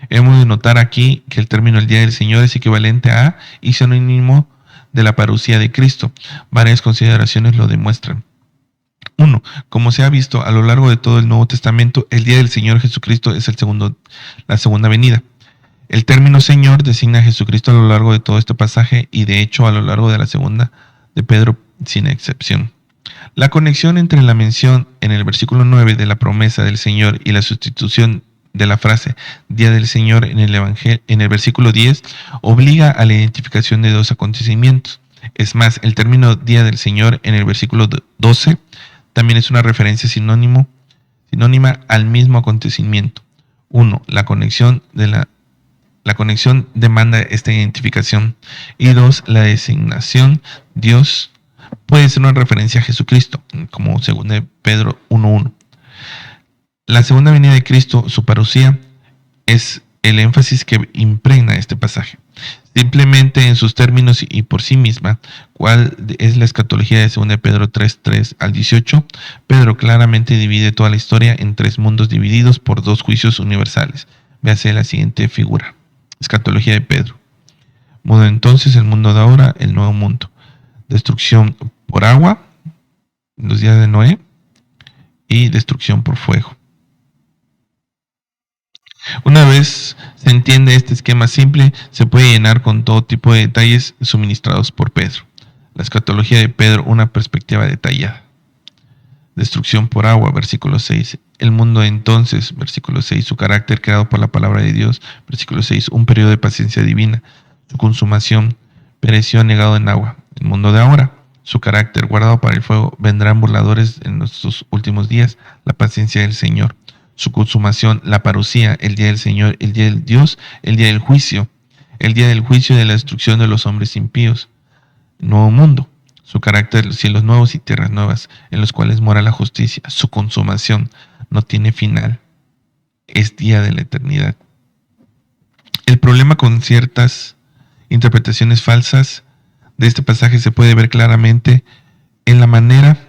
Hemos de notar aquí que el término el día del Señor es equivalente a y sinónimo de la parusía de Cristo. Varias consideraciones lo demuestran. 1. Como se ha visto a lo largo de todo el Nuevo Testamento, el día del Señor Jesucristo es la segunda venida. El término Señor designa a Jesucristo a lo largo de todo este pasaje y de hecho a lo largo de la segunda de Pedro sin excepción. La conexión entre la mención en el versículo 9 de la promesa del Señor y la sustitución de la frase Día del Señor en el Evangelio, en el versículo 10 obliga a la identificación de dos acontecimientos. Es más, el término Día del Señor en el versículo 12 también es una referencia sinónima al mismo acontecimiento. 1. La conexión demanda esta identificación. Y 2. La designación Dios puede ser una referencia a Jesucristo, como según Pedro 1.1. La segunda venida de Cristo, su parucía, es el énfasis que impregna este pasaje. Simplemente en sus términos y por sí misma, ¿cuál es la escatología de 2 Pedro 3 al 18? Pedro claramente divide toda la historia en tres mundos divididos por dos juicios universales. Véase la siguiente figura. Escatología de Pedro. Mundo entonces, el mundo de ahora, el nuevo mundo. Destrucción por agua, los días de Noé, y destrucción por fuego. Una vez se entiende este esquema simple, se puede llenar con todo tipo de detalles suministrados por Pedro. La escatología de Pedro, una perspectiva detallada. Destrucción por agua, versículo 6. El mundo entonces, versículo 6. Su carácter creado por la palabra de Dios, versículo 6. Un periodo de paciencia divina. Su consumación pereció anegado en agua. El mundo de ahora, su carácter guardado para el fuego. Vendrán burladores en nuestros últimos días. La paciencia del Señor. Su consumación, la parucía, el día del Señor, el día del Dios, el día del juicio y de la destrucción de los hombres impíos. Nuevo mundo, su carácter, cielos nuevos y tierras nuevas, en los cuales mora la justicia. Su consumación no tiene final, es día de la eternidad. El problema con ciertas interpretaciones falsas de este pasaje se puede ver claramente en la manera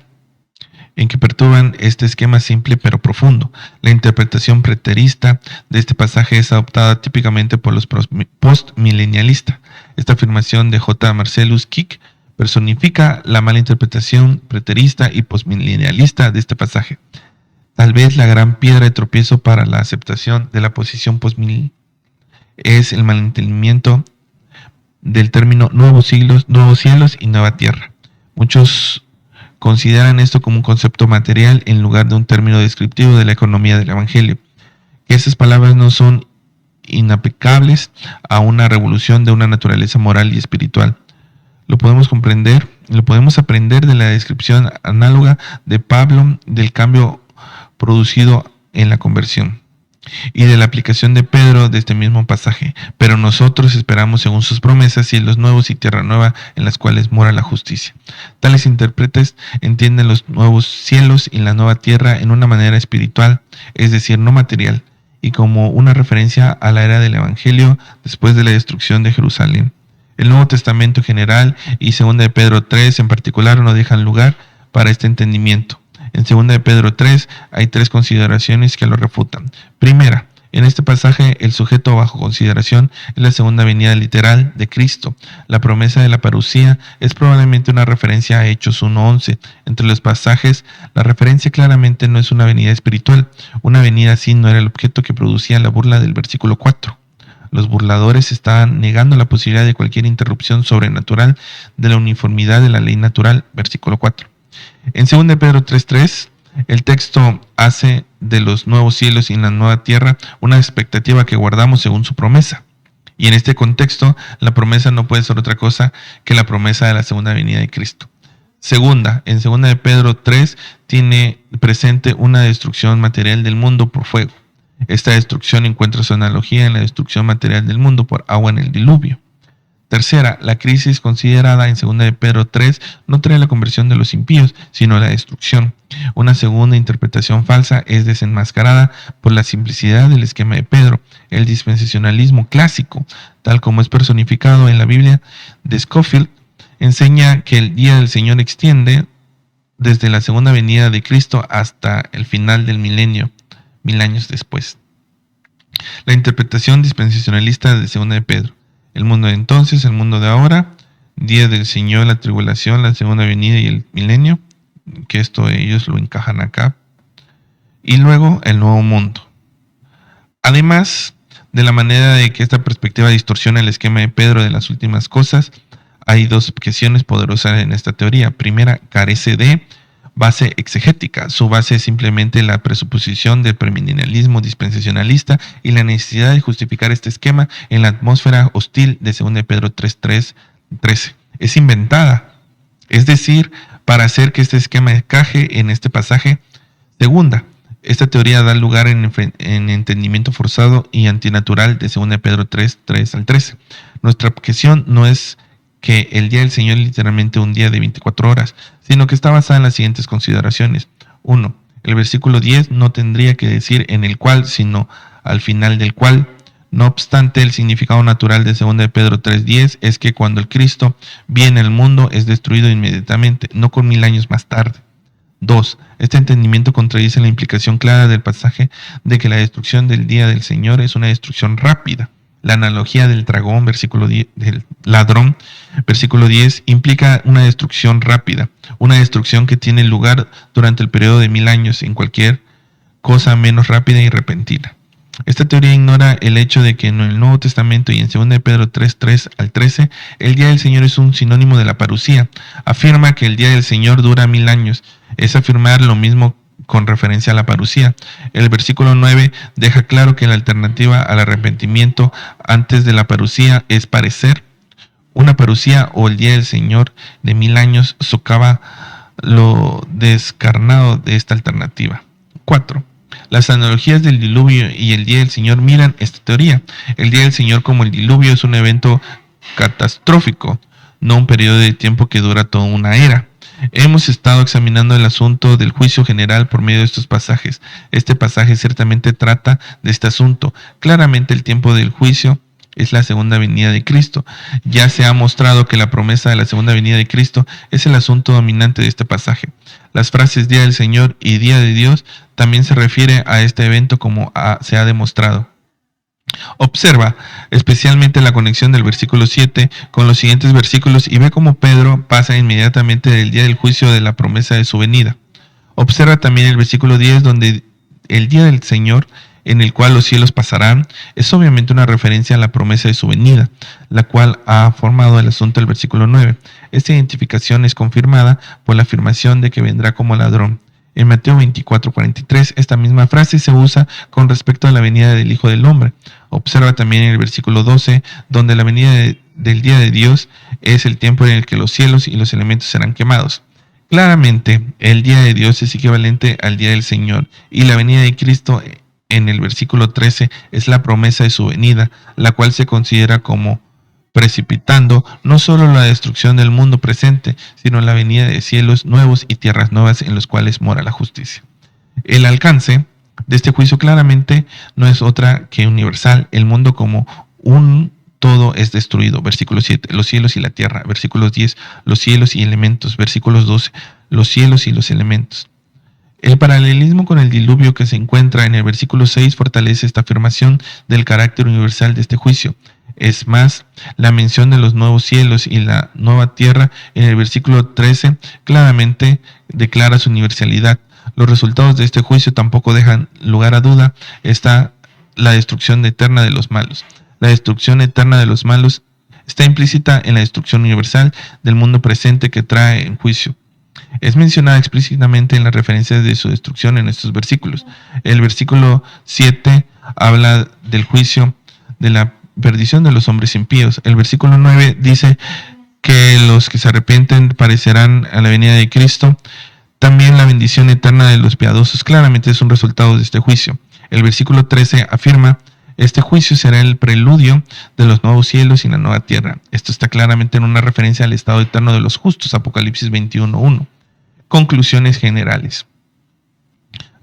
en que perturban este esquema simple pero profundo. La interpretación preterista de este pasaje es adoptada típicamente por los postmilenialistas. Esta afirmación de J. Marcellus Kik personifica la mala interpretación preterista y postmilenialista de este pasaje. Tal vez la gran piedra de tropiezo para la aceptación de la posición postmilenial es el malentendimiento del término nuevos cielos y nueva tierra. Muchos consideran esto como un concepto material en lugar de un término descriptivo de la economía del Evangelio. Que esas palabras no son inaplicables a una revolución de una naturaleza moral y espiritual. Lo podemos aprender de la descripción análoga de Pablo del cambio producido en la conversión y de la aplicación de Pedro de este mismo pasaje. Pero nosotros esperamos según sus promesas cielos nuevos y tierra nueva en las cuales mora la justicia. Tales intérpretes entienden los nuevos cielos y la nueva tierra en una manera espiritual, es decir, no material, y como una referencia a la era del Evangelio después de la destrucción de Jerusalén. El Nuevo Testamento en general y 2 de Pedro 3 en particular no dejan lugar para este entendimiento. En 2 de Pedro 3 hay tres consideraciones que lo refutan. Primera, en este pasaje el sujeto bajo consideración es la segunda venida literal de Cristo. La promesa de la parucía es probablemente una referencia a Hechos 1:11. Entre los pasajes, la referencia claramente no es una venida espiritual. Una venida así no era el objeto que producía la burla del versículo 4. Los burladores estaban negando la posibilidad de cualquier interrupción sobrenatural de la uniformidad de la ley natural, versículo 4. En 2 de Pedro 3:3, el texto hace de los nuevos cielos y la nueva tierra una expectativa que guardamos según su promesa. Y en este contexto, la promesa no puede ser otra cosa que la promesa de la segunda venida de Cristo. En 2 de Pedro 3 tiene presente una destrucción material del mundo por fuego. Esta destrucción encuentra su analogía en la destrucción material del mundo por agua en el diluvio. Tercera, la crisis considerada en 2 de Pedro 3 no trae la conversión de los impíos, sino la destrucción. Una segunda interpretación falsa es desenmascarada por la simplicidad del esquema de Pedro. El dispensacionalismo clásico, tal como es personificado en la Biblia de Scofield, enseña que el día del Señor extiende desde la segunda venida de Cristo hasta el final del milenio, 1000 años después. La interpretación dispensacionalista de 2 de Pedro. El mundo de entonces, el mundo de ahora, día del Señor, la tribulación, la segunda venida y el milenio, que esto ellos lo encajan acá. Y luego el nuevo mundo. Además De la manera de que esta perspectiva distorsiona el esquema de Pedro de las últimas cosas, hay dos objeciones poderosas en esta teoría. Primera, carece de base exegética. Su base es simplemente la presuposición del premilenialismo dispensacionalista y la necesidad de justificar este esquema en la atmósfera hostil de 2 Pedro 3:13. Es inventada, es decir, para hacer que este esquema encaje en este pasaje. Segunda, esta teoría da lugar en entendimiento forzado y antinatural de 2 Pedro 3:13. Nuestra objeción no es que el día del Señor es literalmente un día de 24 horas, sino que está basada en las siguientes consideraciones. 1. El versículo 10 no tendría que decir en el cual, sino al final del cual. No obstante, el significado natural de 2 Pedro 3:10 es que cuando el Cristo viene al mundo es destruido inmediatamente, no con 1000 años más tarde. 2. Este entendimiento contradice la implicación clara del pasaje de que la destrucción del día del Señor es una destrucción rápida. La analogía del dragón, versículo 10, del ladrón, versículo 10, implica una destrucción rápida, una destrucción que tiene lugar durante el periodo de 1000 años en cualquier cosa menos rápida y repentina. Esta teoría ignora el hecho de que en el Nuevo Testamento y en 2 Pedro 3:13, el día del Señor es un sinónimo de la parusía. Afirma que el día del Señor dura 1000 años. Es afirmar lo mismo con referencia a la parusía. El versículo 9 deja claro que la alternativa al arrepentimiento antes de la parusía es parecer. Una parusía o el día del Señor de 1000 años socava lo descarnado de esta alternativa. 4. Las analogías del diluvio y el día del Señor miran esta teoría. El día del Señor, como el diluvio, es un evento catastrófico, no un periodo de tiempo que dura toda una era. Hemos estado examinando el asunto del juicio general por medio de estos pasajes. Este pasaje ciertamente trata de este asunto. Claramente el tiempo del juicio es la segunda venida de Cristo. Ya se ha mostrado que la promesa de la segunda venida de Cristo es el asunto dominante de este pasaje. Las frases día del Señor y día de Dios también se refiere a este evento como se ha demostrado. Observa especialmente la conexión del versículo 7 con los siguientes versículos y ve cómo Pedro pasa inmediatamente del día del juicio de la promesa de su venida. Observa también el versículo 10 donde el día del Señor en el cual los cielos pasarán es obviamente una referencia a la promesa de su venida, la cual ha formado el asunto del versículo 9. Esta identificación es confirmada por la afirmación de que vendrá como ladrón. En Mateo 24:43, esta misma frase se usa con respecto a la venida del Hijo del Hombre. Observa también en el versículo 12, donde la venida del día de Dios es el tiempo en el que los cielos y los elementos serán quemados. Claramente, el día de Dios es equivalente al día del Señor, y la venida de Cristo en el versículo 13 es la promesa de su venida, la cual se considera como precipitando no solo la destrucción del mundo presente, sino la venida de cielos nuevos y tierras nuevas en los cuales mora la justicia. El alcance de este juicio claramente no es otra que universal. El mundo como un todo es destruido. Versículo 7, los cielos y la tierra. Versículos 10, los cielos y elementos. Versículos 12, los cielos y los elementos. El paralelismo con el diluvio que se encuentra en el versículo 6 fortalece esta afirmación del carácter universal de este juicio. Es más, la mención de los nuevos cielos y la nueva tierra en el versículo 13 claramente declara su universalidad. Los resultados de este juicio tampoco dejan lugar a duda. Está la destrucción eterna de los malos. La destrucción eterna de los malos está implícita en la destrucción universal del mundo presente que trae en juicio. Es mencionada explícitamente en las referencias de su destrucción en estos versículos. El versículo 7 habla del juicio de la perdición de los hombres impíos. El versículo 9 dice que los que se arrepienten parecerán a la venida de Cristo. También la bendición eterna de los piadosos claramente es un resultado de este juicio. El versículo 13 afirma: este juicio será el preludio de los nuevos cielos y la nueva tierra. Esto está claramente en una referencia al estado eterno de los justos, Apocalipsis 21:1. Conclusiones generales.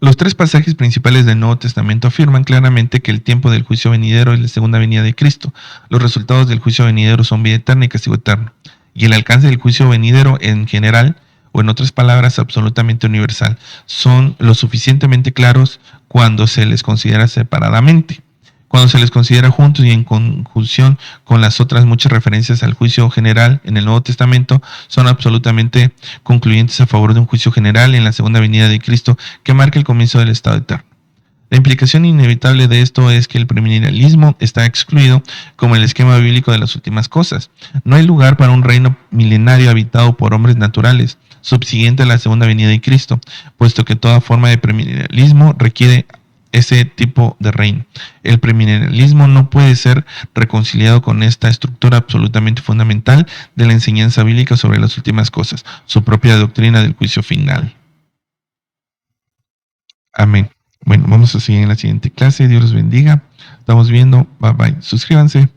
Los tres pasajes principales del Nuevo Testamento afirman claramente que el tiempo del juicio venidero es la segunda venida de Cristo. Los resultados del juicio venidero son vida eterna y castigo eterno. Y el alcance del juicio venidero en general, o en otras palabras, absolutamente universal, son lo suficientemente claros cuando se les considera separadamente. Cuando se les considera juntos y en conjunción con las otras muchas referencias al juicio general en el Nuevo Testamento, son absolutamente concluyentes a favor de un juicio general en la segunda venida de Cristo que marca el comienzo del estado eterno. La implicación inevitable de esto es que el premilenialismo está excluido como el esquema bíblico de las últimas cosas. No hay lugar para un reino milenario habitado por hombres naturales, subsiguiente a la segunda venida de Cristo, puesto que toda forma de premilenialismo requiere ese tipo de reino. El premilenialismo no puede ser reconciliado con esta estructura absolutamente fundamental de la enseñanza bíblica sobre las últimas cosas, su propia doctrina del juicio final. Amén. Bueno, vamos a seguir en la siguiente clase. Dios los bendiga. Estamos viendo. Bye bye. Suscríbanse.